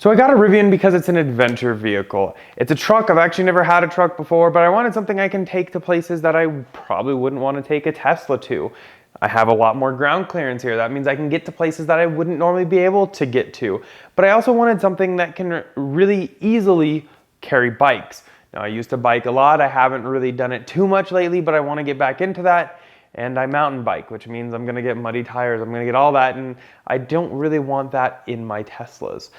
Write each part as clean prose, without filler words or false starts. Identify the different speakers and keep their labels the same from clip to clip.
Speaker 1: So I got a Rivian because it's an adventure vehicle. It's a truck. I've actually never had a truck before, but I wanted something I can take to places that I probably wouldn't want to take a Tesla to. I have a lot more ground clearance here. That means I can get to places that I wouldn't normally be able to get to. But I also wanted something that can really easily carry bikes. Now, I used to bike a lot. I haven't really done it too much lately, but I want to get back into that. And I mountain bike, which means I'm gonna get muddy tires. I'm gonna get all that, and I don't really want that in my Teslas.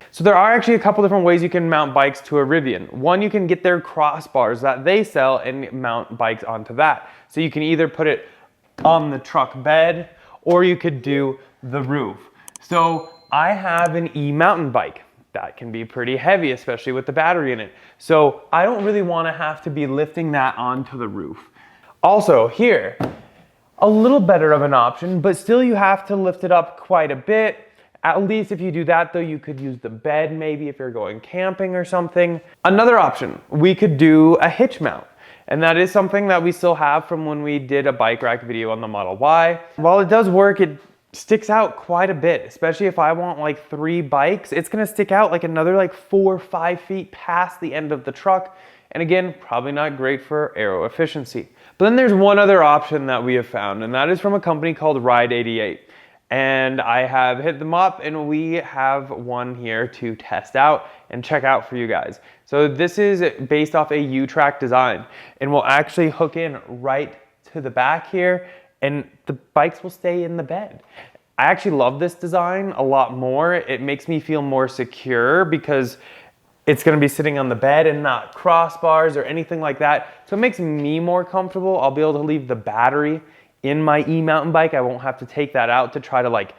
Speaker 1: So there are actually a couple different ways you can mount bikes to a Rivian. One, you can get their crossbars that they sell and mount bikes onto that. So you can either put it on the truck bed, or you could do the roof. So I have an e-mountain bike. That can be pretty heavy, especially with the battery in it. So I don't really want to have to be lifting that onto the roof. Also here, a little better of an option, but still you have to lift it up quite a bit. At least if you do that though, you could use the bed maybe if you're going camping or something. Another option, we could do a hitch mount. And that is something that we still have from when we did a bike rack video on the Model Y. While it does work, it sticks out quite a bit, especially if I want like 3 bikes. It's gonna stick out like another like 4 or 5 feet past the end of the truck. And again, probably not great for aero efficiency. But then there's one other option that we have found, and that is from a company called Ride 88. And I have hit them up, and we have one here to test out and check out for you guys. So this is based off a U-Track design, and will actually hook in right to the back here, and the bikes will stay in the bed. I actually love this design a lot more. It makes me feel more secure because it's gonna be sitting on the bed and not crossbars or anything like that. So it makes me more comfortable. I'll be able to leave the battery in my e-mountain bike. I won't have to take that out to try to like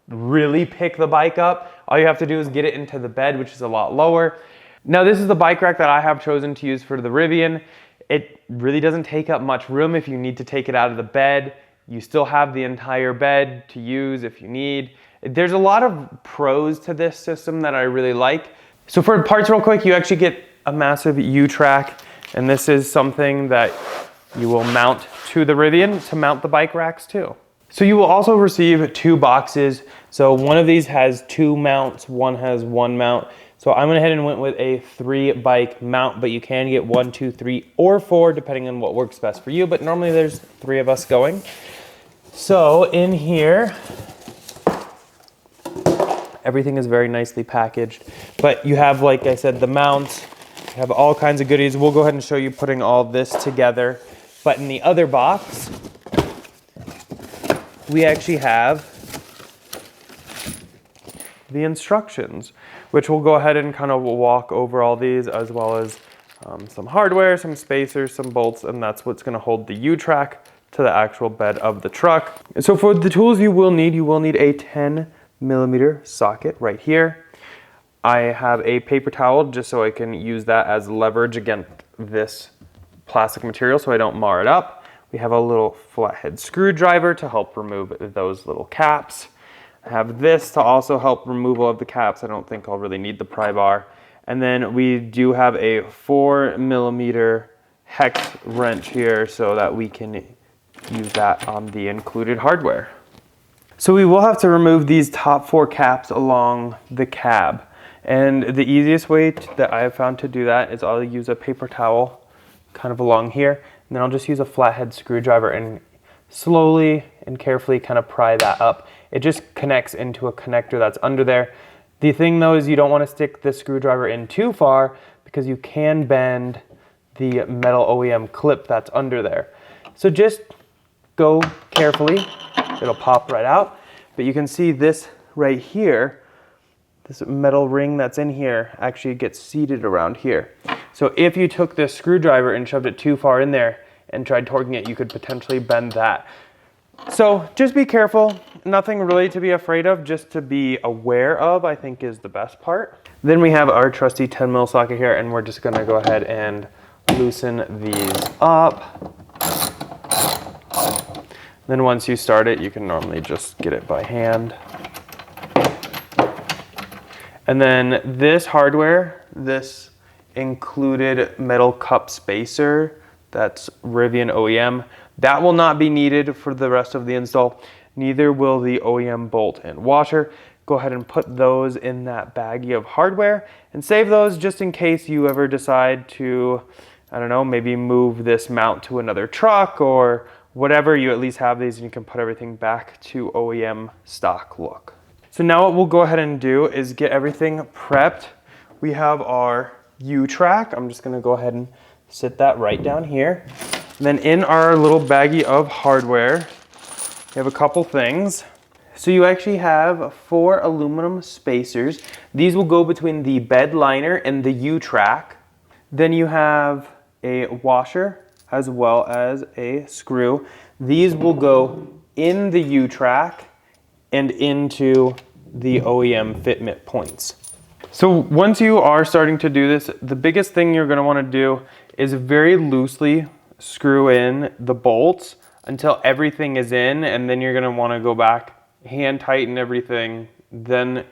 Speaker 1: really pick the bike up. All you have to do is get it into the bed, which is a lot lower. Now this is the bike rack that I have chosen to use for the Rivian. It really doesn't take up much room if you need to take it out of the bed. You still have the entire bed to use if you need. There's a lot of pros to this system that I really like. So for parts real quick, you actually get a massive U-Track, and this is something that you will mount to the Rivian to mount the bike racks too. So you will also receive 2 boxes. So one of these has 2 mounts, one has 1 mount. So I went ahead and went with a 3 bike mount, but you can get 1, 2, 3, or 4, depending on what works best for you. But normally there's 3 of us going. So in here, everything is very nicely packaged. But you have, like I said, the mounts, you have all kinds of goodies. We'll go ahead and show you putting all this together. But in the other box, we actually have the instructions, which we'll go ahead and kind of walk over all these, as well as some hardware, some spacers, some bolts, and that's what's gonna hold the U-Track to the actual bed of the truck. So for the tools you will need a 10mm socket right here. I have a paper towel just so I can use that as leverage against this plastic material so I don't mar it up. We have a little flathead screwdriver to help remove those little caps. I have this to also help removal of the caps. I don't think I'll really need the pry bar. And then we do have a 4mm hex wrench here so that we can use that on the included hardware. So we will have to remove these top 4 caps along the cab. And the easiest way that I have found to do that is I'll use a paper towel kind of along here, and then I'll just use a flathead screwdriver and slowly and carefully kind of pry that up. It just connects into a connector that's under there. The thing though is you don't want to stick the screwdriver in too far because you can bend the metal OEM clip that's under there. So just go carefully, it'll pop right out. But you can see this right here, this metal ring that's in here actually gets seated around here. So if you took this screwdriver and shoved it too far in there and tried torquing it, you could potentially bend that. So just be careful. Nothing really to be afraid of, just to be aware of, I think is the best part. Then we have our trusty 10mm socket here, and we're just gonna go ahead and loosen these up. Then once you start it, you can normally just get it by hand. And then this hardware, this included metal cup spacer, that's Rivian OEM, that will not be needed for the rest of the install. neither will the OEM bolt and washer. Go ahead and put those in that baggie of hardware and save those just in case you ever decide to, I don't know, maybe move this mount to another truck or whatever. You at least have these and you can put everything back to OEM stock look. So now what we'll go ahead and do is get everything prepped. We have our U-track. I'm just gonna go ahead and sit that right down here. And then in our little baggie of hardware, we have a couple things. So you actually have 4 aluminum spacers. These will go between the bed liner and the U-track. Then you have a washer as well as a screw. These will go in the U-track and into the OEM fitment points. So once you are starting to do this, the biggest thing you're gonna wanna do is very loosely screw in the bolts until everything is in, and then you're gonna wanna go back, hand tighten everything, then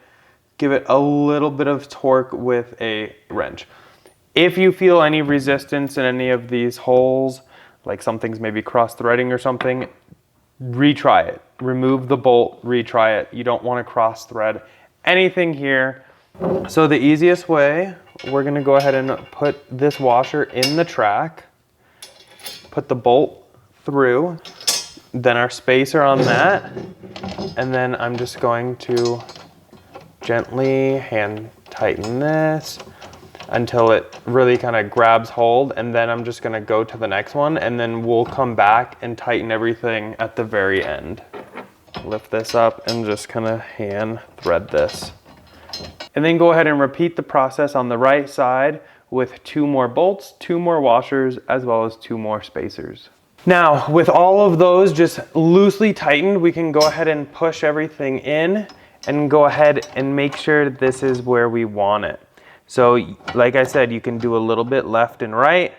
Speaker 1: give it a little bit of torque with a wrench. If you feel any resistance in any of these holes, like something's maybe cross-threading or something, retry it. Remove the bolt, retry it. You don't want to cross-thread anything here. So the easiest way, we're gonna go ahead and put this washer in the track, put the bolt through, then our spacer on that, and then I'm just going to gently hand tighten this until it really kind of grabs hold, and then I'm just gonna go to the next one, and then we'll come back and tighten everything at the very end. Lift this up and just kind of hand thread this. And then go ahead and repeat the process on the right side with 2 more bolts, 2 more washers, as well as 2 more spacers. Now, with all of those just loosely tightened, we can go ahead and push everything in and go ahead and make sure this is where we want it. So like I said, you can do a little bit left and right,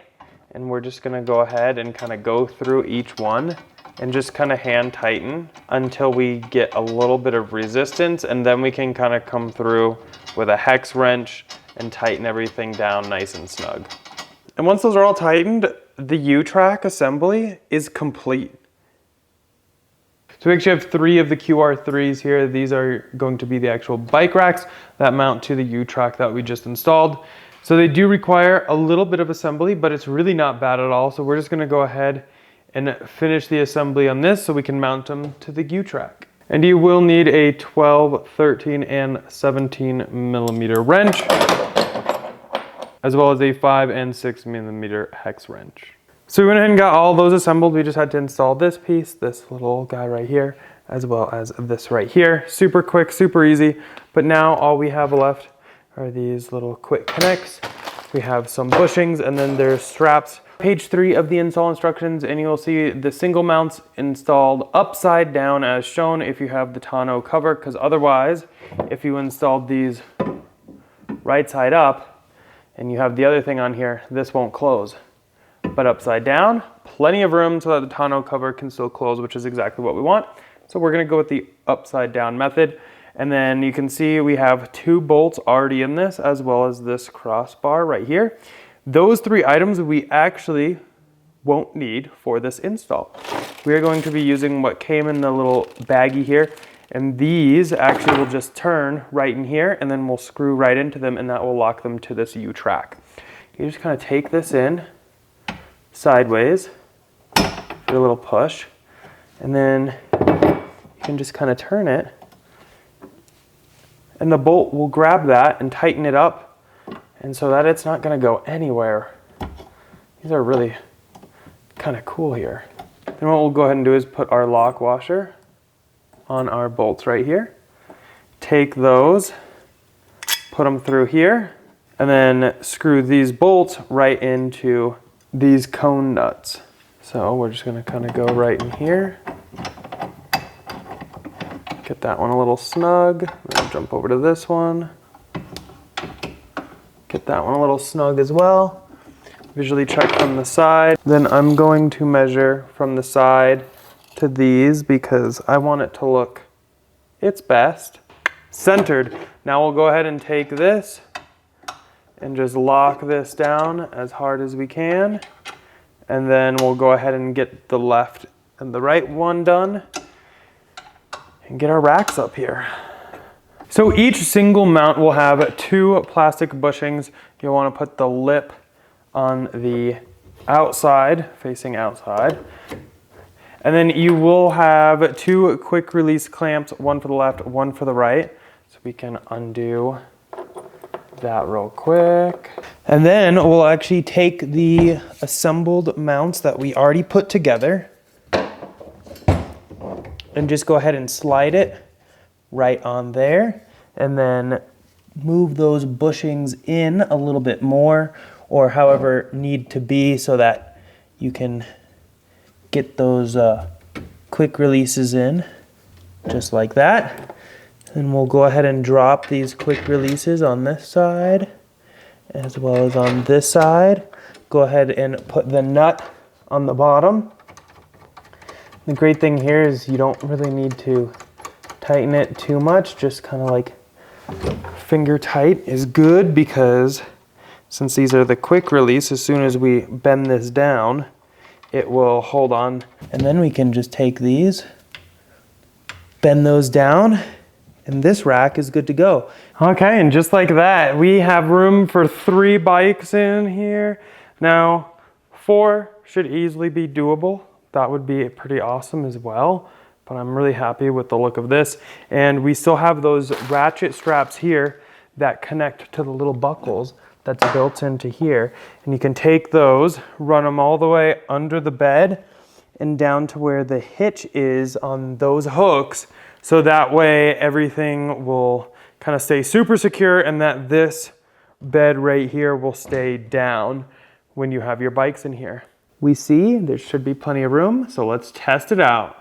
Speaker 1: and we're just gonna go ahead and kind of go through each one and just kind of hand tighten until we get a little bit of resistance, and then we can kind of come through with a hex wrench and tighten everything down nice and snug. And once those are all tightened, the U-track assembly is complete. So we actually have 3 of the QR3s here. These are going to be the actual bike racks that mount to the U-track that we just installed. So they do require a little bit of assembly, but it's really not bad at all. So we're just gonna go ahead and finish the assembly on this so we can mount them to the U-track. And you will need a 12, 13, and 17 millimeter wrench, as well as a 5 and 6 millimeter hex wrench. So we went ahead and got all those assembled. We just had to install this piece, this little guy right here, as well as this right here. Super quick, super easy. But now all we have left are these little quick connects. We have some bushings, and then there's straps. Page 3 of the install instructions, and you'll see the single mounts installed upside down as shown if you have the tonneau cover, because otherwise, if you installed these right side up and you have the other thing on here, this won't close. But upside down, plenty of room so that the tonneau cover can still close, which is exactly what we want. So we're gonna go with the upside down method. And then you can see we have 2 bolts already in this, as well as this crossbar right here. Those 3 items we actually won't need for this install. We are going to be using what came in the little baggie here, and these actually will just turn right in here, and then we'll screw right into them, and that will lock them to this U-track. You just kind of take this in sideways, give it a little push, and then you can just kind of turn it, and the bolt will grab that and tighten it up, and so that it's not going to go anywhere. These are really kind of cool here. Then what we'll go ahead and do is put our lock washer on our bolts right here. Take those, put them through here, and then screw these bolts right into these cone nuts. So we're just going to kind of go right in here. Get that one a little snug. Then I'll jump over to this one. Get that one a little snug as well. Visually check from the side. Then I'm going to measure from the side to these because I want it to look its best. Centered. Now we'll go ahead and take this and just lock this down as hard as we can. And then we'll go ahead and get the left and the right one done. and get our racks up here. So each single mount will have 2 plastic bushings. You'll want to put the lip on the outside, facing outside. And then you will have 2 quick release clamps, one for the left, one for the right. So we can undo that real quick. And then we'll actually take the assembled mounts that we already put together and just go ahead and slide it right on there, and then move those bushings in a little bit more, or however need to be, so that you can get those quick releases in, just like that. And we'll go ahead and drop these quick releases on this side as well as on this side. Go ahead and put the nut on the bottom. The great thing here is you don't really need to tighten it too much, just kind of like finger tight is good, because since these are the quick release, as soon as we bend this down, it will hold on. And then we can just take these, bend those down, and this rack is good to go. Okay, and just like that, we have room for 3 bikes in here. Now, 4 should easily be doable. That would be pretty awesome as well, but I'm really happy with the look of this. And we still have those ratchet straps here that connect to the little buckles that's built into here. And you can take those, run them all the way under the bed and down to where the hitch is on those hooks. So that way everything will kind of stay super secure, and that this bed right here will stay down when you have your bikes in here. We see there should be plenty of room, so let's test it out.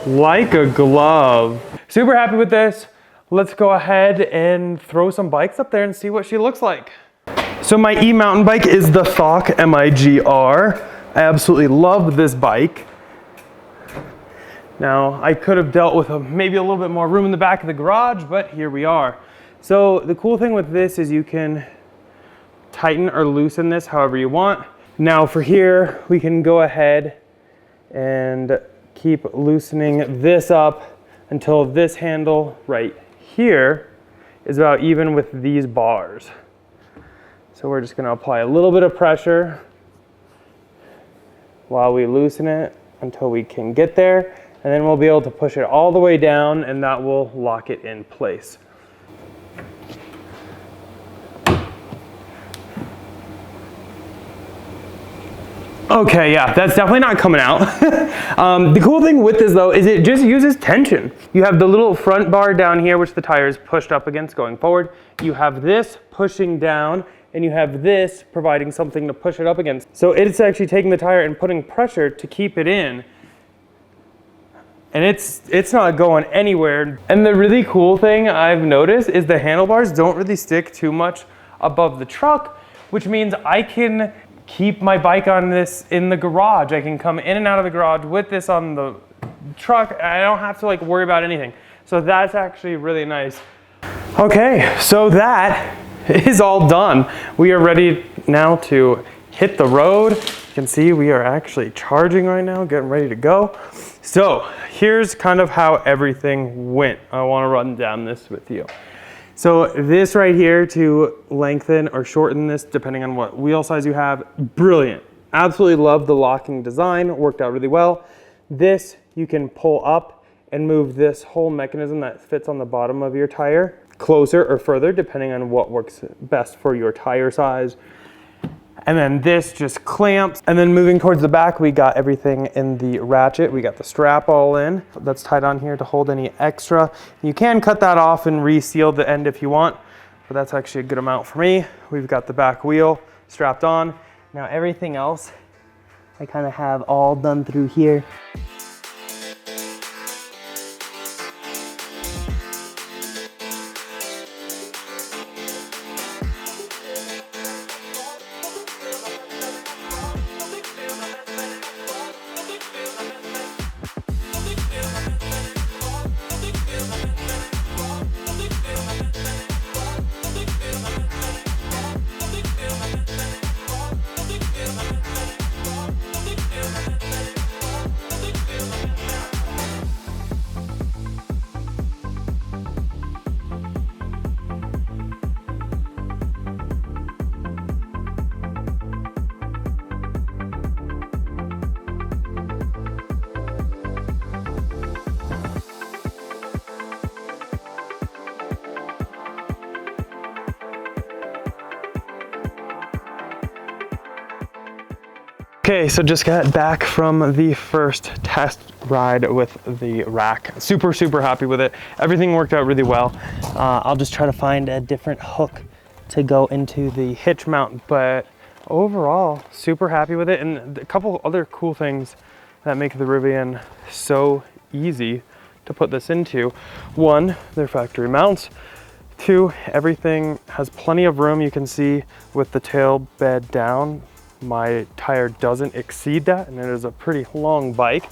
Speaker 1: Like a glove. Super happy with this. Let's go ahead and throw some bikes up there and see what she looks like. So my e-mountain bike is the Thok MIGR. I absolutely love this bike. Now, I could have dealt with maybe a little bit more room in the back of the garage, but here we are. So the cool thing with this is you can tighten or loosen this however you want. Now for here, we can go ahead and keep loosening this up until this handle right here is about even with these bars. So we're just gonna apply a little bit of pressure while we loosen it until we can get there. And then we'll be able to push it all the way down, and that will lock it in place. Okay, yeah, that's definitely not coming out. The cool thing with this though is it just uses tension. You have the little front bar down here, which the tire is pushed up against going forward. You have this pushing down, and you have this providing something to push it up against. So it's actually taking the tire and putting pressure to keep it in. And it's not going anywhere. And the really cool thing I've noticed is the handlebars don't really stick too much above the truck, which means I can keep my bike on this in the garage. I can come in and out of the garage with this on the truck. I don't have to like worry about anything. So that's actually really nice. Okay, so that is all done. We are ready now to hit the road. You can see we are actually charging right now, getting ready to go. So here's kind of how everything went. I want to run down this with you. So this right here, to lengthen or shorten this, depending on what wheel size you have, brilliant. Absolutely love the locking design, worked out really well. This you can pull up and move this whole mechanism that fits on the bottom of your tire closer or further, depending on what works best for your tire size. And then this just clamps. And then moving towards the back, we got everything in the ratchet. We got the strap all in. That's tied on here to hold any extra. You can cut that off and reseal the end if you want, but that's actually a good amount for me. We've got the back wheel strapped on. Now everything else, I kind of have all done through here. Okay, so just got back from the first test ride with the rack. Super happy with it. Everything worked out really well. I'll just try to find a different hook to go into the hitch mount, but overall, super happy with it. And a couple other cool things that make the Rivian so easy to put this into. One, their factory mounts. Two, everything has plenty of room. You can see with the tail bed down, my tire doesn't exceed that, and it is a pretty long bike.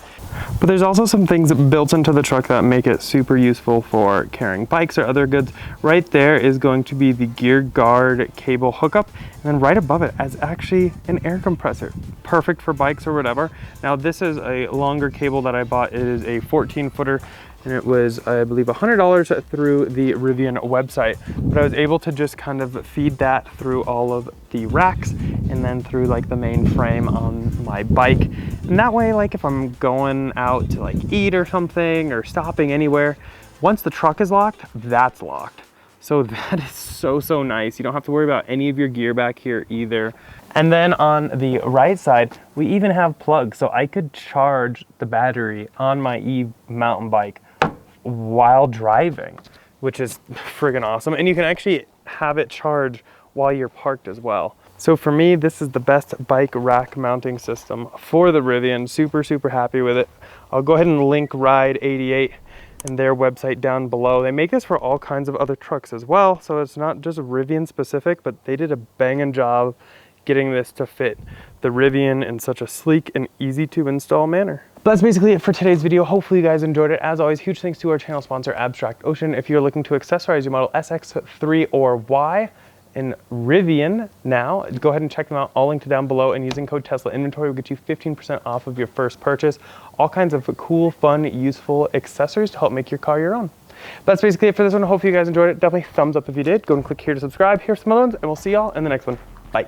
Speaker 1: But there's also some things built into the truck that make it super useful for carrying bikes or other goods. Right there is going to be the gear guard cable hookup, and then right above it is actually an air compressor, perfect for bikes or whatever. Now this is a longer cable that I bought. It is a 14-footer, and it was, I believe, $100 through the Rivian website. But I was able to just kind of feed that through all of the racks and then through like the main frame on my bike. And that way, like if I'm going out to like eat or something or stopping anywhere, once the truck is locked, that's locked. So that is so nice. You don't have to worry about any of your gear back here either. And then on the right side, we even have plugs. So I could charge the battery on my e-mountain bike while driving, which is friggin' awesome. And you can actually have it charge while you're parked as well. So for me, this is the best bike rack mounting system for the Rivian. Super happy with it. I'll go ahead and link Ride 88 and their website down below. They make this for all kinds of other trucks as well. So it's not just Rivian specific, but they did a banging job getting this to fit the Rivian in such a sleek and easy to install manner. But that's basically it for today's video. Hopefully you guys enjoyed it. As always, huge thanks to our channel sponsor, Abstract Ocean. If you're looking to accessorize your Model SX3 or Y in Rivian now, go ahead and check them out. All linked down below, and using code Tesla Inventory will get you 15% off of your first purchase. All kinds of cool, fun, useful accessories to help make your car your own. But that's basically it for this one. Hopefully you guys enjoyed it. Definitely thumbs up if you did. Go and click here to subscribe. Here's some other ones, and we'll see y'all in the next one. Bye.